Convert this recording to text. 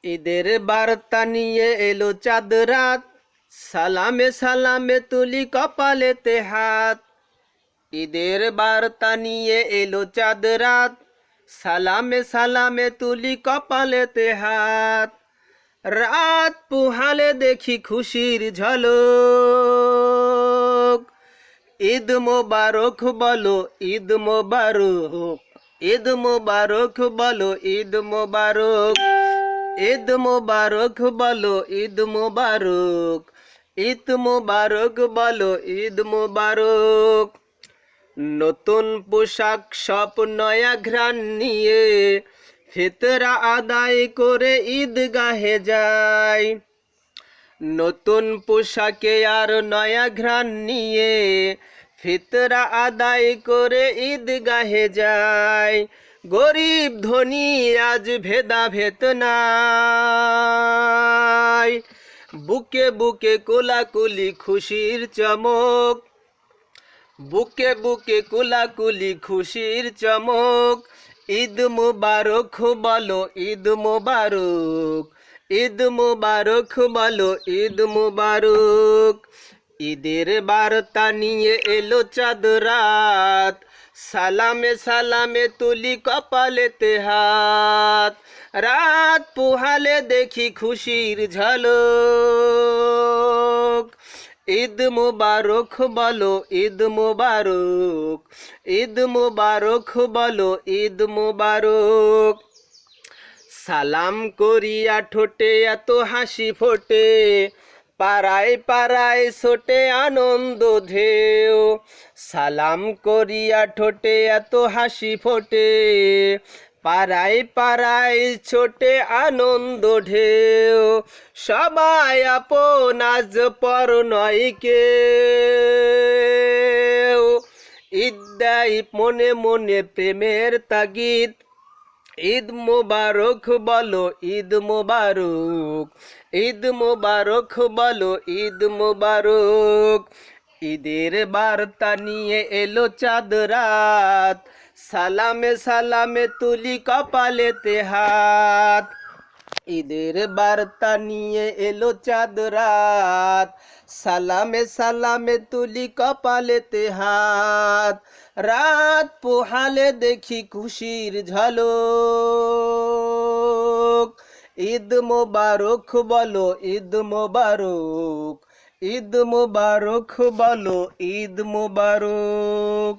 ঈদের বার্তা নিয়ে এলো চাঁদ রাত, সালামে সালামে তুলি কপালেতে হাত। ঈদের বার্তা নিয়ে এলো চাঁদ রাত, সালামে সালামে তুলি কপালেতে হাত। রাত পুহালে দেখি খুশির ঝলক, ঈদ মোবারক বলো ঈদ মোবারক, ঈদ মোবারক বলো ঈদ মোবারক, ঈদ মোবারক বলো ঈদ মোবারক, ঈদ মোবারক বলো ঈদ মোবারক। নতুন পোশাক সব নয়া ঘ্রাণ নিয়ে ফিতরা আদায় করে ঈদগাহে যায়। নতুন পোশাকে আর নয়া ঘ্রাণ নিয়ে ফিতরা আদায় করে ঈদগাহে যায়। গরিব ধনী আজ ভেদাভেদ নাই, বুকে বুকে কোলাকুলি খুশির চমক, বুকে বুকে কোলাকুলি খুশির চমক। ঈদ মুবারক বলো ঈদ মুবারক, ঈদ মুবারক বলো ঈদ মুবারক। ঈদের বার্তা নিয়ে এলো চাঁদ রাত, সালামে সালামে তুলি কপালেতে হাত। রাত পোহালে দেখি খুশির ঝলক, ঈদ মুবারক বলো ঈদ মুবারক, ঈদ মুবারক বলো ঈদ মুবারক। সালাম করিয়া ঠোঁটে এত হাসি ফোটে, পাড়ায় পাড়ায় ছোটে আনন্দ ঢেউ। সালাম করিয়া ঠোঁটে এত হাসি ফোটে, পাড়ায় পাড়ায় ছোটে আনন্দ ঢেউ। সবাই আপন আজ পর নয় কেউ, ঈদ দেয় মনে মনে প্রেমের তাগিদ। ঈদ মুবারক বলো ঈদ মুবারক, ঈদ মুবারক বলো ঈদ মুবারক। ঈদের বার্তা নিয়ে এলো চাঁদ রাত, সালামে সালামে তুলি কপালেতে হাত। ঈদের বার্তা নিয়ে এলো চাঁদ রাত, সালামে সালামে তুলি কপালেতে হাত। রাত পোহালে দেখি খুশির ঝলক, ঈদ মোবারক বলো ঈদ মোবারক, ঈদ মোবারক বলো ঈদ মোবারক।